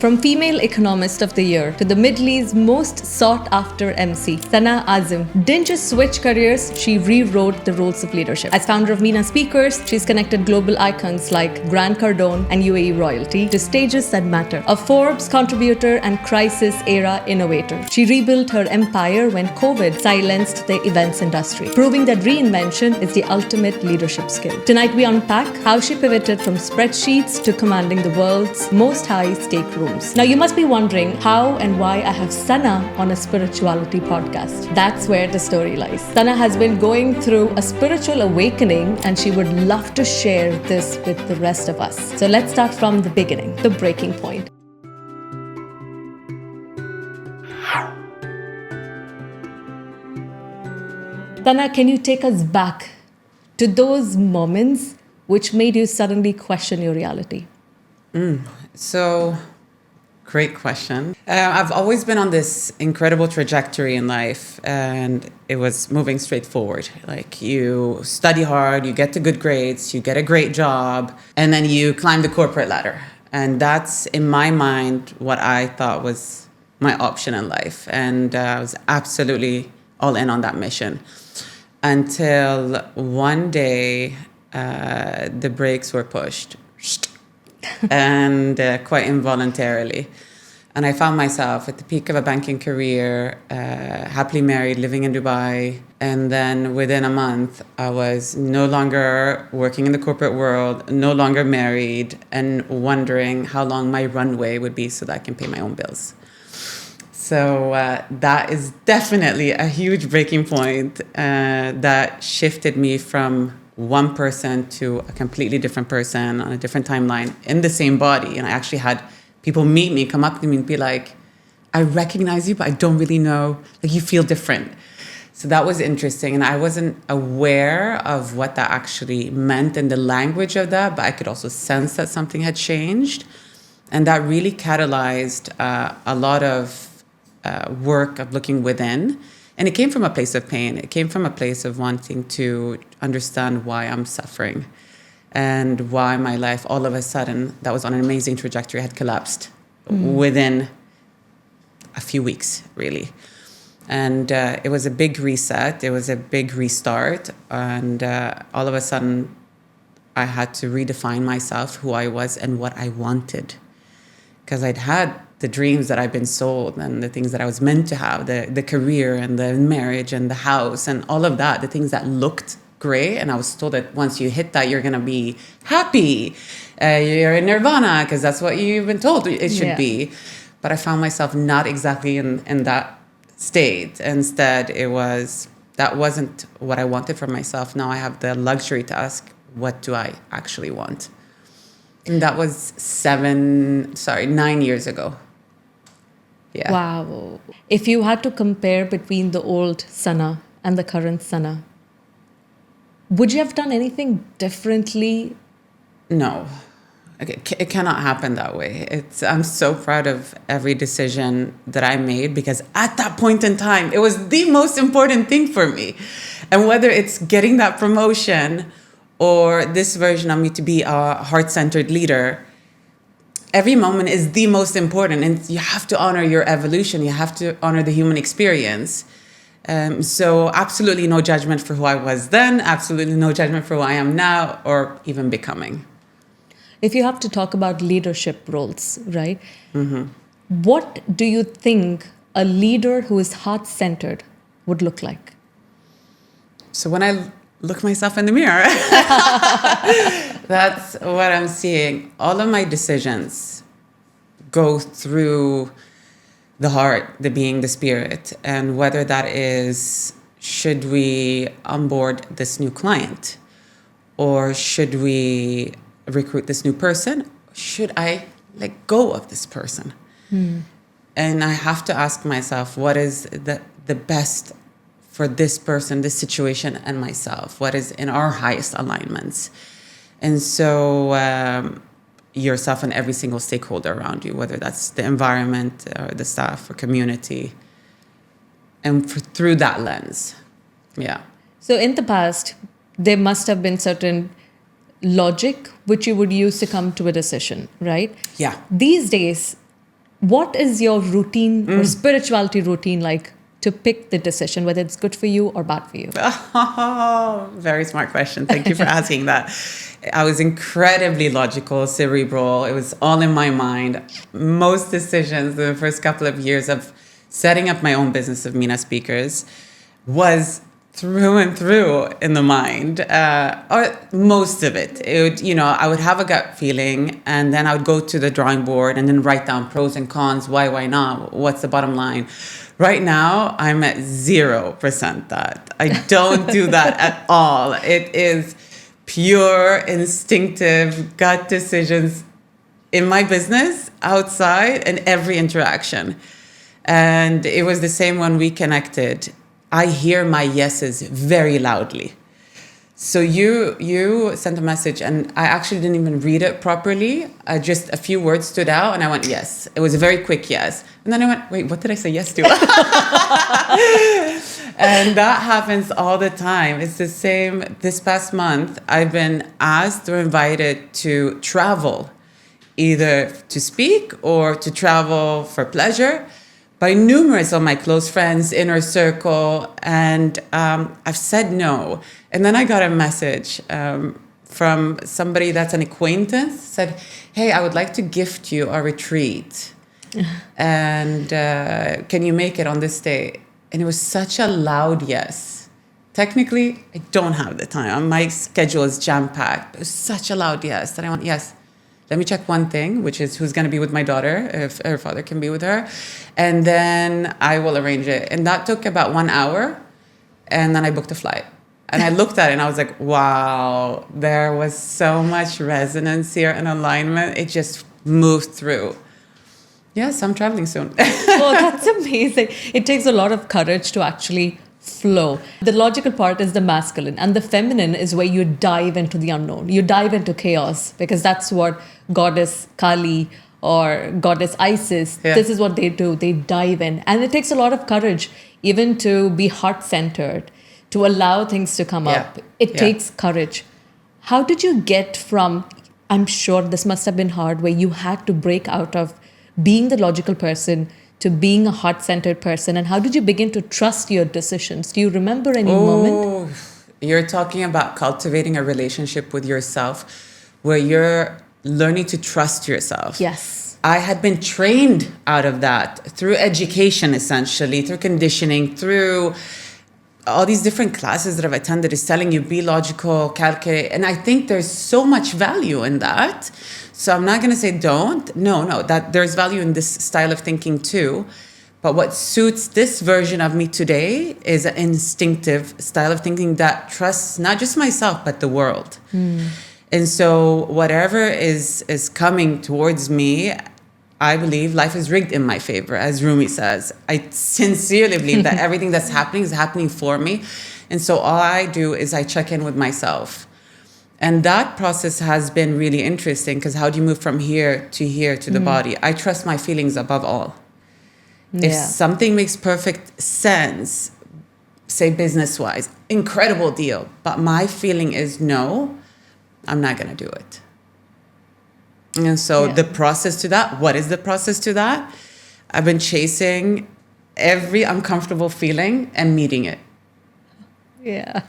From Female Economist of the Year to the Middle East's most sought-after MC, Saana Azim didn't just switch careers, she rewrote the rules of leadership. As founder of MENA Speakers, she's connected global icons like Grant Cardone and UAE royalty to stages that matter. A Forbes contributor and crisis-era innovator, she rebuilt her empire when COVID silenced the events industry, proving that reinvention is the ultimate leadership skill. Tonight we unpack how she pivoted from spreadsheets to commanding the world's most high-stake rooms. Now you must be wondering how and why I have Saana on a spirituality podcast. That's where the story lies. Saana has been going through a spiritual awakening and she would love to share this with the rest of us. So let's start from the beginning, the breaking point. Saana, can you take us back to those moments which made you suddenly question your reality? Great question. I've always been on this incredible trajectory in life, and it was moving straight forward. Like, you study hard, you get to good grades, you get a great job, and then you climb the corporate ladder. And that's, in my mind, what I thought was my option in life. And I was absolutely all in on that mission. Until one day, the brakes were pushed. And quite involuntarily. And I found myself at the peak of a banking career, happily married, living in Dubai. And then within a month, I was no longer working in the corporate world, no longer married, and wondering how long my runway would be so that I can pay my own bills. So that is definitely a huge breaking point that shifted me from one person to a completely different person on a different timeline in the same body. And I actually had people meet me, come up to me and be like, I recognize you, but I don't really know, like, you feel different. So that was interesting. And I wasn't aware of what that actually meant in the language of that, but I could also sense that something had changed. And that really catalyzed a lot of work of looking within. And it came from a place of pain. It came from a place of wanting to understand why I'm suffering and why my life, all of a sudden, that was on an amazing trajectory, had collapsed within a few weeks, really. And it was a big reset. It was a big restart. And all of a sudden, I had to redefine myself, who I was and what I wanted. Because I'd had the dreams that I've been sold and the things that I was meant to have, the career and the marriage and the house and all of that, the things that looked great. And I was told that once you hit that, you're going to be happy. You're in nirvana because that's what you've been told it should be. But I found myself not exactly in that state. Instead, that wasn't what I wanted for myself. Now I have the luxury to ask, what do I actually want? And that was 9 years ago. Yeah. Wow. If you had to compare between the old Saana and the current Saana, would you have done anything differently? No. It cannot happen that way. I'm so proud of every decision that I made, because at that point in time, it was the most important thing for me. And whether it's getting that promotion or this version of me to be a heart-centered leader, every moment is the most important, and you have to honor your evolution. You have to honor the human experience. So absolutely no judgment for who I was then, absolutely no judgment for who I am now, or even becoming. If you have to talk about leadership roles, right? What do you think a leader who is heart-centered would look like? So when I look myself in the mirror, that's what I'm seeing. All of my decisions go through the heart, the being, the spirit. And whether that is, should we onboard this new client? Or should we recruit this new person? Should I let go of this person? And I have to ask myself, what is the best for this person, this situation, and myself? What is in our highest alignments? And so yourself and every single stakeholder around you, whether that's the environment or the staff or community, and through that lens. Yeah. So in the past, there must have been certain logic which you would use to come to a decision, right? Yeah. These days, What is your routine or spirituality routine like to pick the decision, whether it's good for you or bad for you? Oh, very smart question. Thank you for asking that. I was incredibly logical, cerebral. It was all in my mind. Most decisions in the first couple of years of setting up my own business of MENA Speakers was through and through in the mind, or most of it. I would have a gut feeling, and then I would go to the drawing board and then write down pros and cons, why not, what's the bottom line. Right now, I'm at 0% that. I don't do that at all. It is pure, instinctive gut decisions in my business, outside, and every interaction. And it was the same when we connected. I hear my yeses very loudly. So you sent a message, and I actually didn't even read it properly. Just a few words stood out, and I went, yes. It was a very quick yes. And then I went, wait, what did I say yes to? And that happens all the time. It's the same. This past month, I've been asked or invited to travel, either to speak or to travel for pleasure, by numerous of my close friends, inner circle, and I've said no. And then I got a message from somebody that's an acquaintance, said, hey, I would like to gift you a retreat. And can you make it on this day? And it was such a loud yes. Technically, I don't have the time. My schedule is jam-packed. It was such a loud yes that I went, yes. Let me check one thing, which is who's going to be with my daughter, if her father can be with her. And then I will arrange it. And that took about 1 hour. And then I booked a flight. And I looked at it and I was like, wow, there was so much resonance here and alignment. It just moved through. Yes, I'm traveling soon. Oh, that's amazing. It takes a lot of courage to actually flow. The logical part is the masculine, and the feminine is where you dive into the unknown. You dive into chaos, because that's what Goddess Kali or Goddess Isis, this is what they do. They dive in. And it takes a lot of courage, even to be heart-centered, to allow things to come up. It takes courage. How did you get from, I'm sure this must have been hard, where you had to break out of being the logical person to being a heart-centered person, and how did you begin to trust your decisions? Do you remember any moment? You're talking about cultivating a relationship with yourself where you're learning to trust yourself. Yes. I had been trained out of that through education, essentially, through conditioning, through all these different classes that I've attended is telling you be logical, calculate. And I think there's so much value in that. So I'm not going to say don't. No, that there's value in this style of thinking too. But what suits this version of me today is an instinctive style of thinking that trusts not just myself, but the world. And so whatever is coming towards me, I believe life is rigged in my favor, as Rumi says. I sincerely believe that everything that's happening is happening for me. And so all I do is I check in with myself. And that process has been really interesting, because how do you move from here to the body? I trust my feelings above all. If something makes perfect sense, say business-wise, incredible deal, but my feeling is no, I'm not going to do it. And so the process to that, what is the process to that? I've been chasing every uncomfortable feeling and meeting it. Yeah.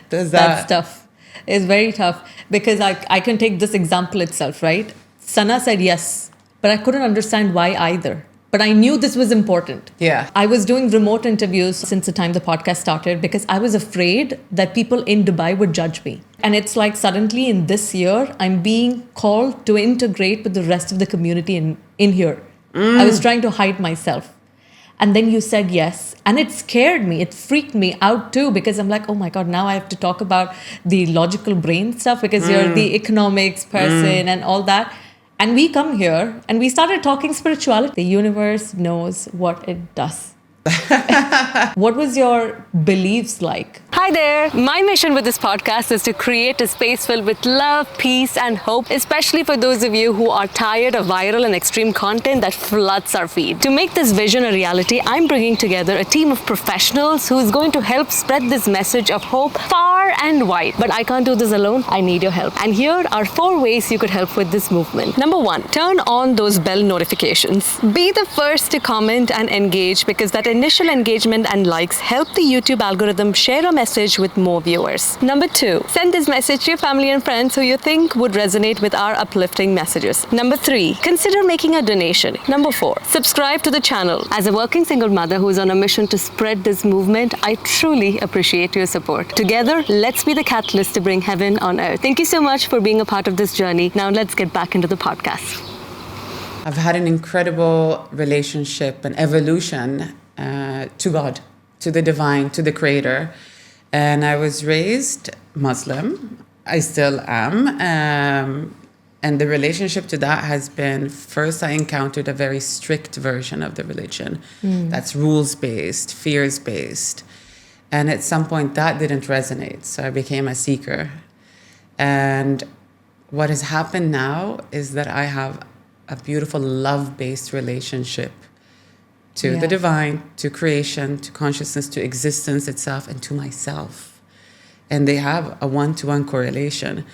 That's tough. It's very tough, because I can take this example itself, right? Sana said yes, but I couldn't understand why either. But I knew this was important. Yeah. I was doing remote interviews since the time the podcast started, because I was afraid that people in Dubai would judge me. And it's like suddenly in this year, I'm being called to integrate with the rest of the community in here. I was trying to hide myself. And then you said yes. And it scared me. It freaked me out too, because I'm like, oh my God, now I have to talk about the logical brain stuff, because you're the economics person and all that. And we come here and we started talking spirituality. The universe knows what it does. What was your beliefs like? Hi there. My mission with this podcast is to create a space filled with love, peace, and hope, especially for those of you who are tired of viral and extreme content that floods our feed. To make this vision a reality, I'm bringing together a team of professionals who is going to help spread this message of hope far and wide. But I can't do this alone. I need your help. And here are 4 ways you could help with this movement. Number 1, turn on those bell notifications. Be the first to comment and engage, because that initial engagement and likes help the YouTube algorithm share a message with more viewers. Number 2, send this message to your family and friends who you think would resonate with our uplifting messages. Number 3, consider making a donation. Number 4, subscribe to the channel. As a working single mother who is on a mission to spread this movement, I truly appreciate your support. Together, let's be the catalyst to bring heaven on earth. Thank you so much for being a part of this journey. Now let's get back into the podcast. I've had an incredible relationship and evolution to God, to the divine, to the creator. And I was raised Muslim. I still am. And the relationship to that has been, first I encountered a very strict version of the religion. That's rules-based, fears-based. And at some point that didn't resonate. So I became a seeker. And what has happened now is that I have a beautiful love-based relationship to the divine, to creation, to consciousness, to existence itself, and to myself. And they have a one-to-one correlation.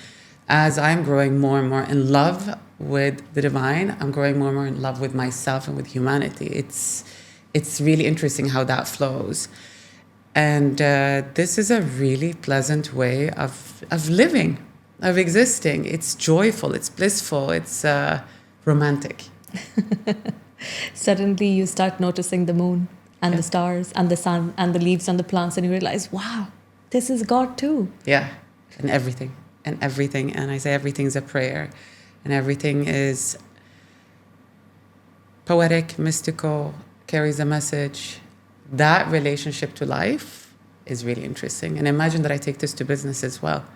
As I'm growing more and more in love with the divine, I'm growing more and more in love with myself and with humanity. It's really interesting how that flows. And this is a really pleasant way of living, of existing. It's joyful, it's blissful, it's romantic. Suddenly you start noticing the moon and the stars and the sun and the leaves on the plants, and you realize, wow, this is God too. Yeah, and everything. And I say everything's a prayer, and everything is poetic, mystical, carries a message. That relationship to life is really interesting. And imagine that I take this to business as well.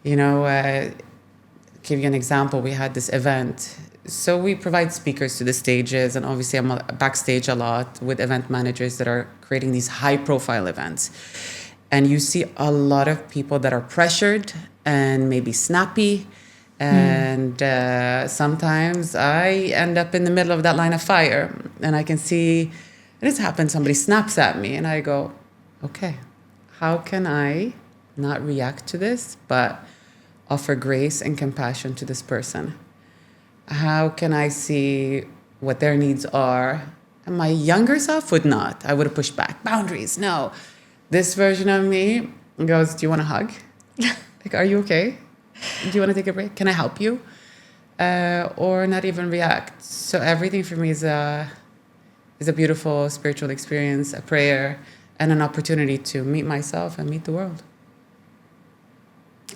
You know, give you an example. We had this event. So we provide speakers to the stages, and obviously I'm backstage a lot with event managers that are creating these high-profile events. And you see a lot of people that are pressured and maybe snappy. And sometimes I end up in the middle of that line of fire, and I can see, it has happened, somebody snaps at me, and I go, okay, how can I not react to this, but offer grace and compassion to this person? How can I see what their needs are? And my younger self would not. I would have pushed back. Boundaries, no. This version of me goes, do you want a hug? Like, are you okay? Do you want to take a break? Can I help you? Or not even react. So everything for me is a beautiful spiritual experience, a prayer, and an opportunity to meet myself and meet the world.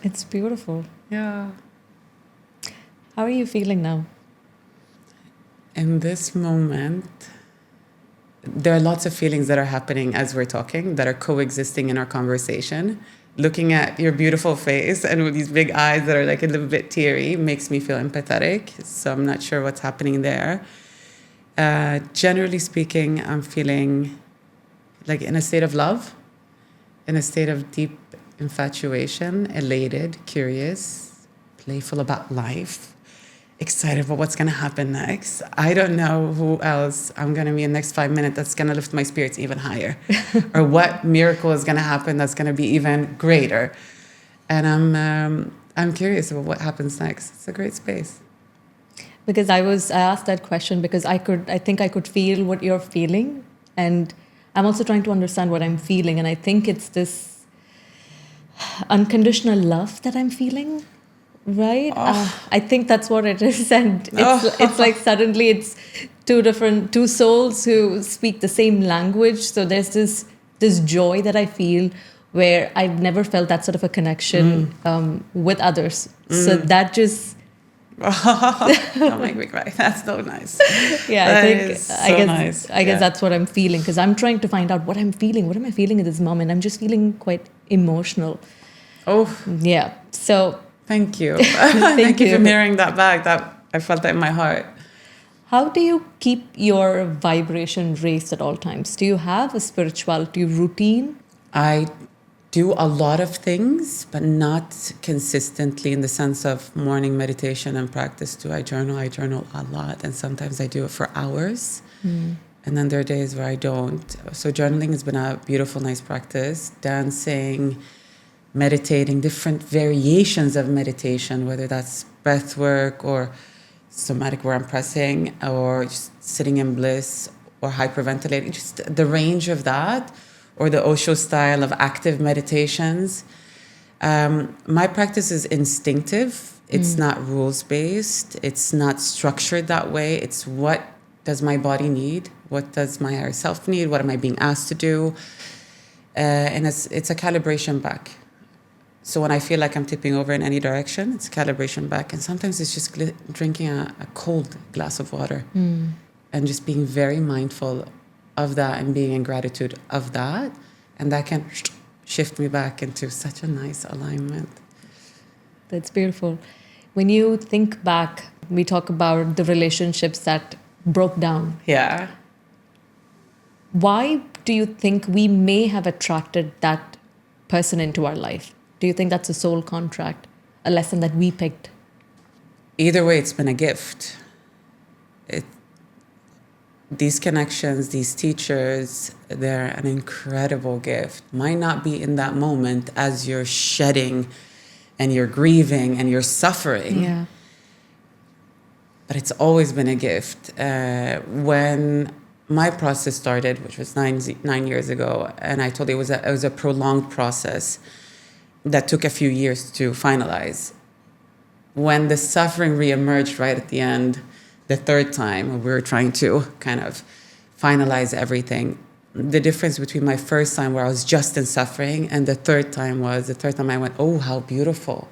It's beautiful. Yeah. How are you feeling now? In this moment, there are lots of feelings that are happening as we're talking, that are coexisting in our conversation. Looking at your beautiful face and with these big eyes that are like a little bit teary makes me feel empathetic. So I'm not sure what's happening there. Generally speaking, I'm feeling like in a state of love, in a state of deep infatuation, elated, curious, playful about life, excited about what's going to happen next. I don't know who else I'm going to be in the next 5 minutes that's going to lift my spirits even higher, or what miracle is going to happen that's going to be even greater. And I'm curious about what happens next. It's a great space. Because I asked that question because I think I could feel what you're feeling, and I'm also trying to understand what I'm feeling, and I think it's this unconditional love that I'm feeling. Right? I think that's what it is. And it's like suddenly it's two souls who speak the same language. So there's this joy that I feel where I've never felt that sort of a connection with others. So that just... Don't make me cry. That's so nice. Yeah, I guess Yeah. that's what I'm feeling, because I'm trying to find out what I'm feeling. What am I feeling at this moment? I'm just feeling quite emotional. Oh. Yeah. So... Thank you. Thank you for mirroring that back. That I felt that in my heart. How do you keep your vibration raised at all times? Do you have a spirituality routine? I do a lot of things, but not consistently in the sense of morning meditation and practice. Do I journal? I journal a lot, and sometimes I do it for hours. And then there are days where I don't. So journaling has been a beautiful, nice practice. Dancing, meditating, different variations of meditation, whether that's breath work or somatic where I'm pressing, or just sitting in bliss or hyperventilating, just the range of that, or the Osho style of active meditations. My practice is instinctive. It's not rules-based. It's not structured that way. It's what does my body need? What does my higher self need? What am I being asked to do? And it's a calibration back. So when I feel like I'm tipping over in any direction, it's calibration back. And sometimes it's just drinking a cold glass of water and just being very mindful of that and being in gratitude of that. And that can shift me back into such a nice alignment. That's beautiful. When you think back, we talk about the relationships that broke down. Yeah. Why do you think we may have attracted that person into our life? Do you think that's a soul contract, a lesson that we picked? Either way, it's been a gift. These connections, these teachers, they're an incredible gift. Might not be in that moment as you're shedding and you're grieving and you're suffering. Yeah. But it's always been a gift. When my process started, which was 9 years ago, and I told you it was a prolonged process that took a few years to finalize. When the suffering reemerged right at the end, the third time, we were trying to kind of finalize everything. The difference between my first time where I was just in suffering and the third time I went, oh, how beautiful.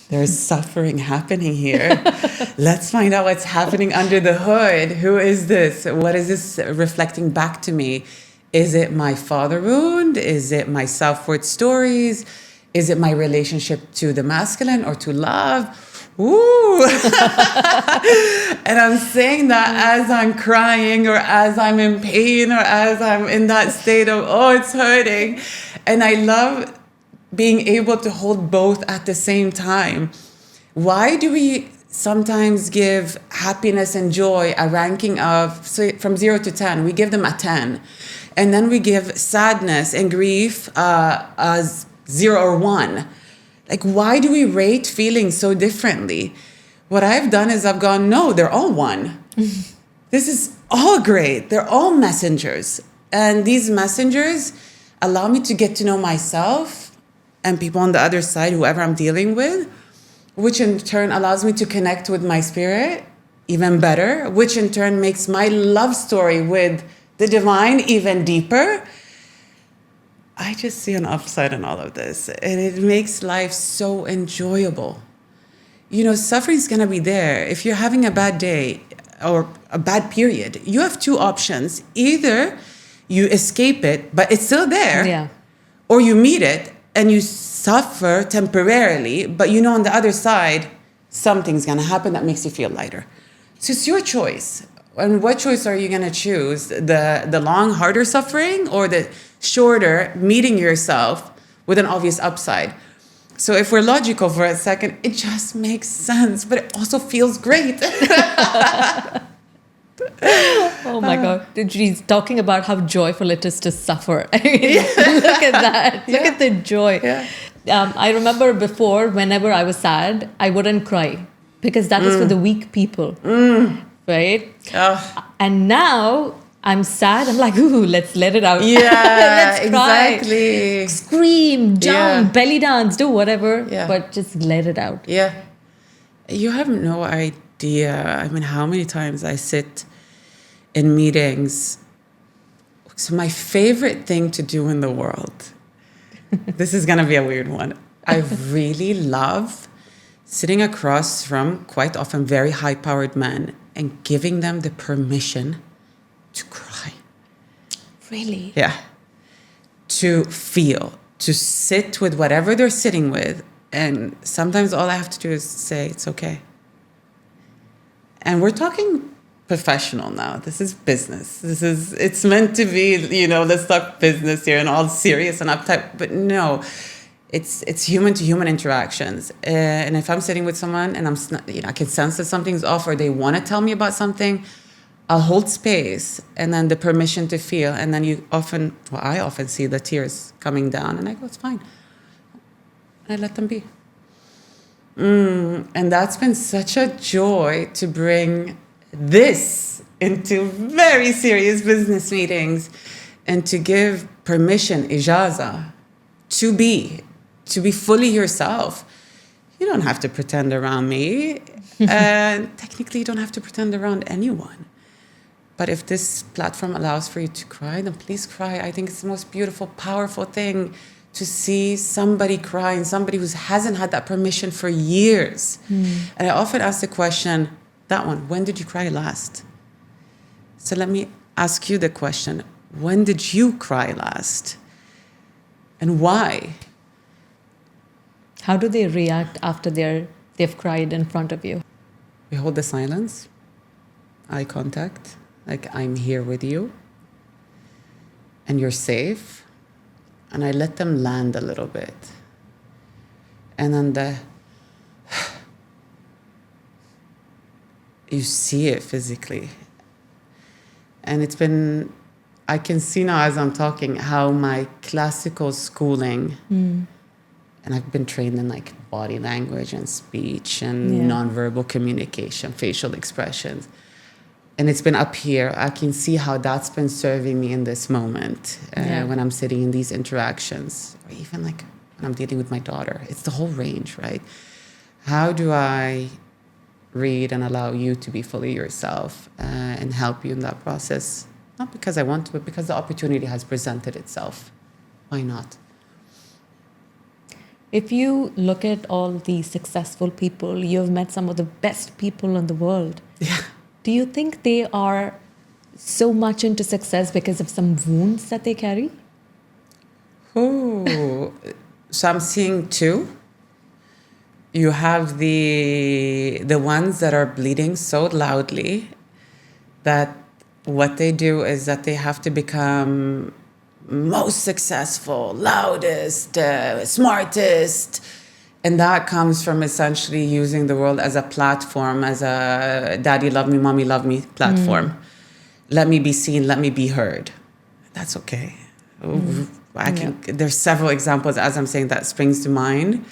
There's suffering happening here. Let's find out what's happening under the hood. Who is this? What is this reflecting back to me? Is it my father wound? Is it my self-worth stories? Is it my relationship to the masculine or to love? Ooh. And I'm saying that as I'm crying or as I'm in pain or as I'm in that state of, oh, it's hurting. And I love being able to hold both at the same time. Why do we sometimes give happiness and joy a ranking of, so from 0 to 10? We give them a 10. And then we give sadness and grief as 0 or 1. Like, why do we rate feelings so differently? What I've done is I've gone, no, they're all one. This is all great. They're all messengers. And these messengers allow me to get to know myself and people on the other side, whoever I'm dealing with, which in turn allows me to connect with my spirit even better, which in turn makes my love story with the divine even deeper. I just see an upside in all of this, and it makes life so enjoyable. You know, suffering's gonna be there. If you're having a bad day or a bad period, you have two options. Either you escape it, but it's still there, or you meet it and you suffer temporarily, but you know on the other side, something's gonna happen that makes you feel lighter. So it's your choice. And what choice are you gonna choose? The long, harder suffering or the shorter, meeting yourself with an obvious upside? So if we're logical for a second, it just makes sense, but it also feels great. Oh my God. She's talking about how joyful it is to suffer. I mean, look at that. Look at the joy. I remember before, whenever I was sad, I wouldn't cry because that is for the weak people. Right? And now I'm sad. I'm like, ooh, let's let it out. Yeah, let's cry. exactly. Scream, jump, belly dance, do whatever, but just let it out. Yeah. You have no idea. I mean, how many times I sit in meetings. So my favorite thing to do in the world, this is going to be a weird one. I really love sitting across from quite often very high-powered men and giving them the permission to cry. Really? Yeah. To feel, to sit with whatever they're sitting with. And sometimes all I have to do is say, it's okay. And we're talking professional now. This is business. It's meant to be, let's talk business here and all serious and uptight. But no, it's human to human interactions. And if I'm sitting with someone and I can sense that something's off or they want to tell me about something, I'll hold space and then the permission to feel. And then I often see the tears coming down and I go, it's fine. I let them be. And that's been such a joy to bring this into very serious business meetings and to give permission, ijaza, to be fully yourself. You don't have to pretend around me. And technically, you don't have to pretend around anyone. But if this platform allows for you to cry, then please cry. I think it's the most beautiful, powerful thing to see somebody crying, somebody who hasn't had that permission for years. And I often ask the question, when did you cry last? So let me ask you the question, when did you cry last? And why? How do they react after they've cried in front of you? We hold the silence, eye contact, like I'm here with you, and you're safe. And I let them land a little bit. And then you see it physically. And I can see now as I'm talking how my classical schooling, and I've been trained in like body language and speech and nonverbal communication, facial expressions. And it's been up here. I can see how that's been serving me in this moment when I'm sitting in these interactions, or even like when I'm dealing with my daughter. It's the whole range, right? How do I read and allow you to be fully yourself and help you in that process? Not because I want to, but because the opportunity has presented itself. Why not? If you look at all the successful people, you've met some of the best people in the world. Yeah. Do you think they are so much into success because of some wounds that they carry? Oh, so I'm seeing two. You have the ones that are bleeding so loudly that what they do is that they have to become most successful, loudest, smartest. And that comes from essentially using the world as a platform, as a daddy love me, mommy love me platform. Let me be seen, let me be heard. That's okay. There's several examples as I'm saying that springs to mind.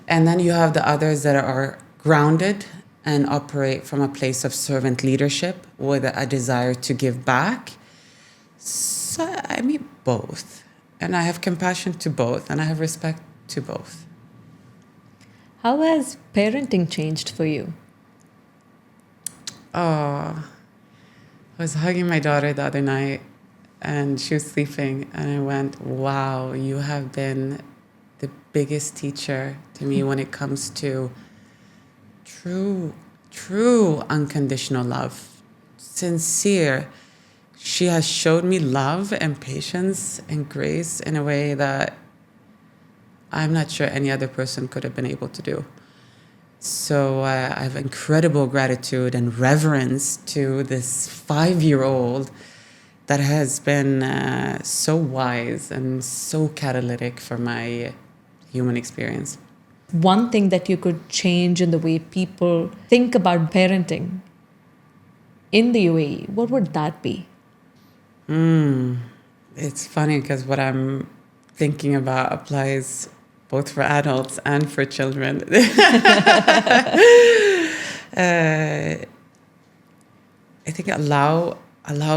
And then you have the others that are grounded and operate from a place of servant leadership with a desire to give back. So I meet both. And I have compassion to both and I have respect to both. How has parenting changed for you? Oh, I was hugging my daughter the other night and she was sleeping and I went, wow, you have been the biggest teacher to me when it comes to true unconditional love. Sincere. She has showed me love and patience and grace in a way that I'm not sure any other person could have been able to do. So I have incredible gratitude and reverence to this 5-year-old that has been so wise and so catalytic for my human experience. One thing that you could change in the way people think about parenting in the UAE, what would that be? It's funny because what I'm thinking about applies both for adults and for children. I think allow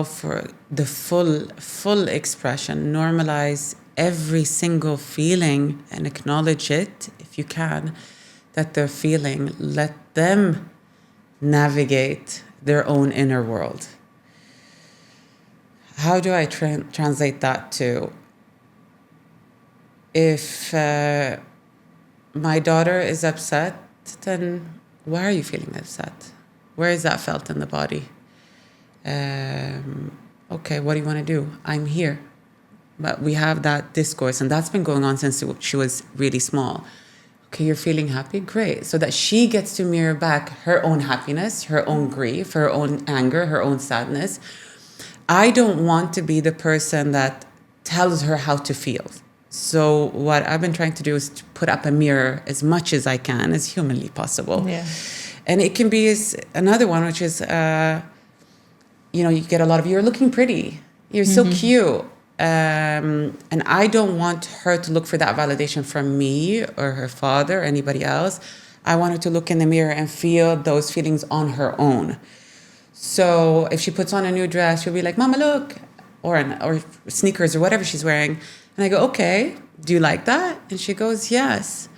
for the full expression. Normalize every single feeling and acknowledge it if you can, that they're feeling. Let them navigate their own inner world. How do I translate that to? If my daughter is upset, then why are you feeling upset? Where is that felt in the body? Okay, what do you want to do? I'm here. But we have that discourse, and that's been going on since she was really small. Okay, you're feeling happy? Great. So that she gets to mirror back her own happiness, her own grief, her own anger, her own sadness. I don't want to be the person that tells her how to feel. So what I've been trying to do is to put up a mirror as much as I can, as humanly possible. Yeah. And it can be another one, which is, you get a lot of, you're looking pretty. You're so cute. And I don't want her to look for that validation from me or her father or anybody else. I want her to look in the mirror and feel those feelings on her own. So if she puts on a new dress, she'll be like, Mama, look, or sneakers or whatever she's wearing. And I go, okay, do you like that? And she goes, yes.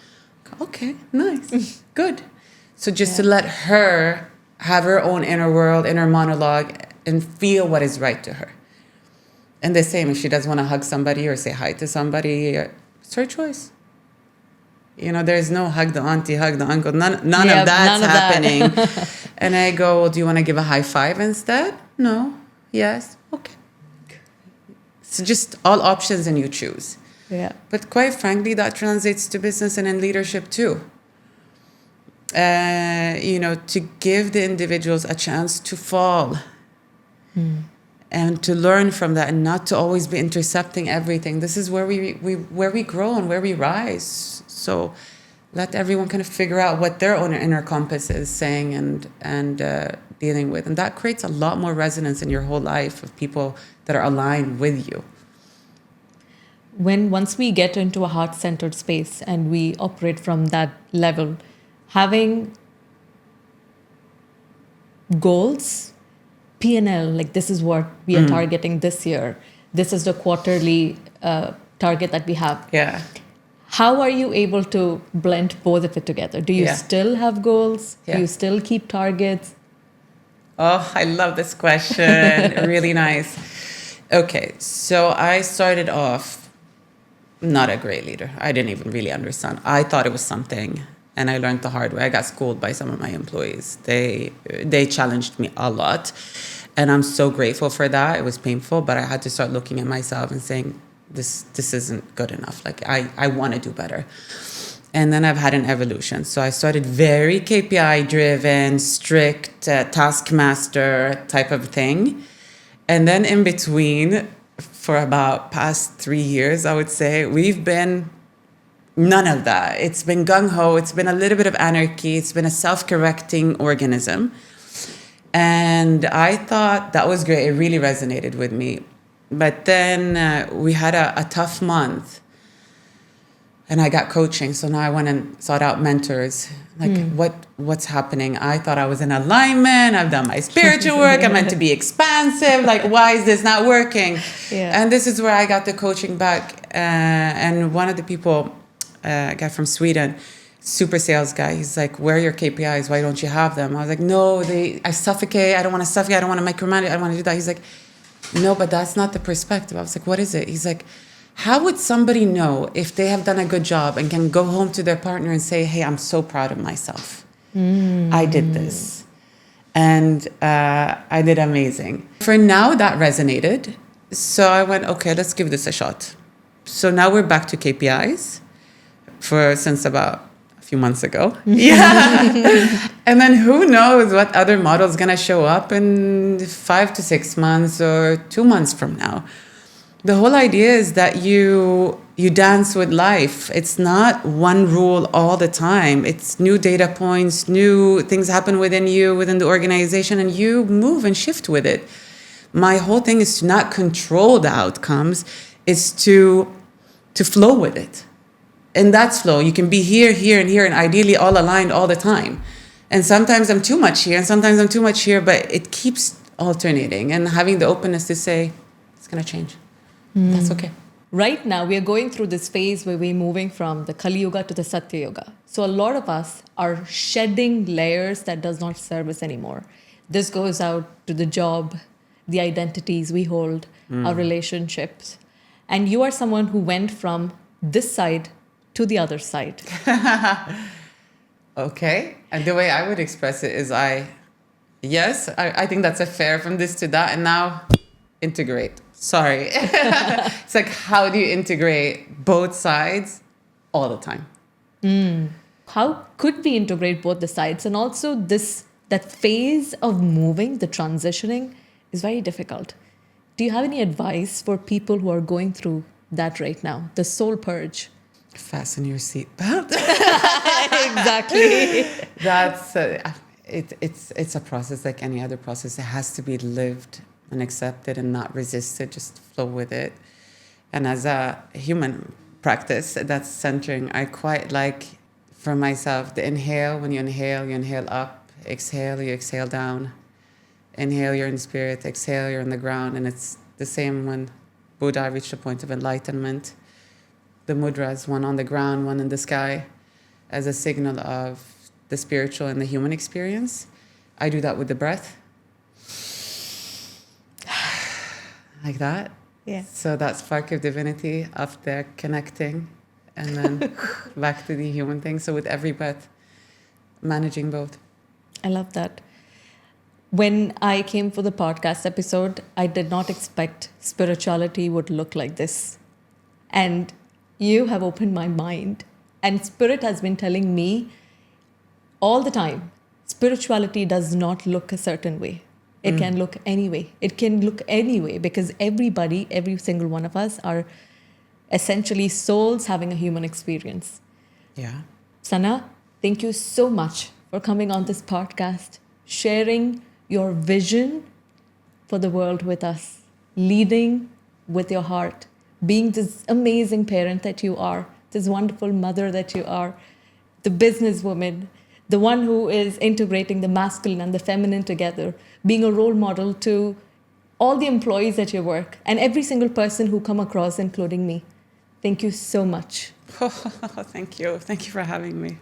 I go, okay, nice, good. So just to let her have her own inner world, inner monologue, and feel what is right to her. And the same, if she does want to hug somebody or say hi to somebody, it's her choice. There's no hug the auntie, hug the uncle. None of that's happening. And I go, well, do you want to give a high five instead? No. Yes. Okay. So just all options and you choose. Yeah. But quite frankly, that translates to business and in leadership too. To give the individuals a chance to fall. And to learn from that and not to always be intercepting everything. This is where we grow and where we rise. So let everyone kind of figure out what their own inner compass is saying and dealing with. And that creates a lot more resonance in your whole life of people that are aligned with you. Once we get into a heart-centered space and we operate from that level, having goals, P&L, like this is what we are targeting this year. This is the quarterly target that we have. Yeah. How are you able to blend both of it together? Do you still have goals? Yeah. Do you still keep targets? Oh, I love this question. Really nice. Okay, so I started off not a great leader. I didn't even really understand. I thought it was something, and I learned the hard way. I got schooled by some of my employees. They challenged me a lot, and I'm so grateful for that. It was painful, but I had to start looking at myself and saying, this isn't good enough. Like, I want to do better. And then I've had an evolution. So I started very KPI driven, strict, taskmaster type of thing. And then in between, for about past 3 years, I would say, we've been none of that. It's been gung-ho. It's been a little bit of anarchy. It's been a self-correcting organism. And I thought that was great. It really resonated with me. But then we had a tough month. And I got coaching. So now I went and sought out mentors. Like, what's happening? I thought I was in alignment. I've done my spiritual work. I'm meant to be expansive. Like, why is this not working? Yeah. And this is where I got the coaching back. And one of the people, a guy from Sweden, super sales guy, he's like, where are your KPIs? Why don't you have them? I was like, no, I suffocate. I don't want to suffocate. I don't want to micromanage. I don't want to do that. He's like, no, but that's not the perspective. I was like, what is it? He's like, how would somebody know if they have done a good job and can go home to their partner and say, hey, I'm so proud of myself. I did this. And I did amazing. For now, that resonated. So I went, okay, let's give this a shot. So now we're back to KPIs since about a few months ago. Yeah. And then who knows what other model is going to show up in 5 to 6 months or 2 months from now. The whole idea is that you dance with life. It's not one rule all the time. It's new data points, new things happen within you, within the organization, and you move and shift with it. My whole thing is to not control the outcomes. It's to flow with it. And that's flow. You can be here, here, and here, and ideally all aligned all the time. And sometimes I'm too much here, and sometimes I'm too much here, but it keeps alternating. And having the openness to say, it's going to change. That's okay. Right now, we are going through this phase where we're moving from the Kali Yuga to the Satya Yuga. So a lot of us are shedding layers that does not serve us anymore. This goes out to the job, the identities we hold, our relationships. And you are someone who went from this side to the other side. Okay. And the way I would express it is I think that's a fair from this to that. And now integrate. Sorry. It's like, how do you integrate both sides all the time? How could we integrate both the sides? And also that phase of moving, the transitioning is very difficult. Do you have any advice for people who are going through that right now? The soul purge. Fasten your seatbelt. Exactly. That's it's a process like any other process. It has to be lived and accepted and not resisted. Just flow with it. And as a human practice, that's centering. I quite like for myself the inhale. When you inhale up. Exhale, you exhale down. Inhale, you're in spirit. Exhale, you're on the ground. And it's the same when Buddha reached the point of enlightenment. The mudras, one on the ground, one in the sky, as a signal of the spiritual and the human experience. I do that with the breath. Like that. Yeah. So that spark of divinity up there connecting and then back to the human thing. So with every breath, managing both. I love that. When I came for the podcast episode, I did not expect spirituality would look like this. And you have opened my mind. And Spirit has been telling me all the time, spirituality does not look a certain way. It can look any way. It can look any way because everybody, every single one of us are essentially souls having a human experience. Yeah. Sana, thank you so much for coming on this podcast, sharing your vision for the world with us, leading with your heart, being this amazing parent that you are, this wonderful mother that you are, the businesswoman, the one who is integrating the masculine and the feminine together, being a role model to all the employees at your work and every single person who come across, including me. Thank you so much. Thank you. Thank you for having me.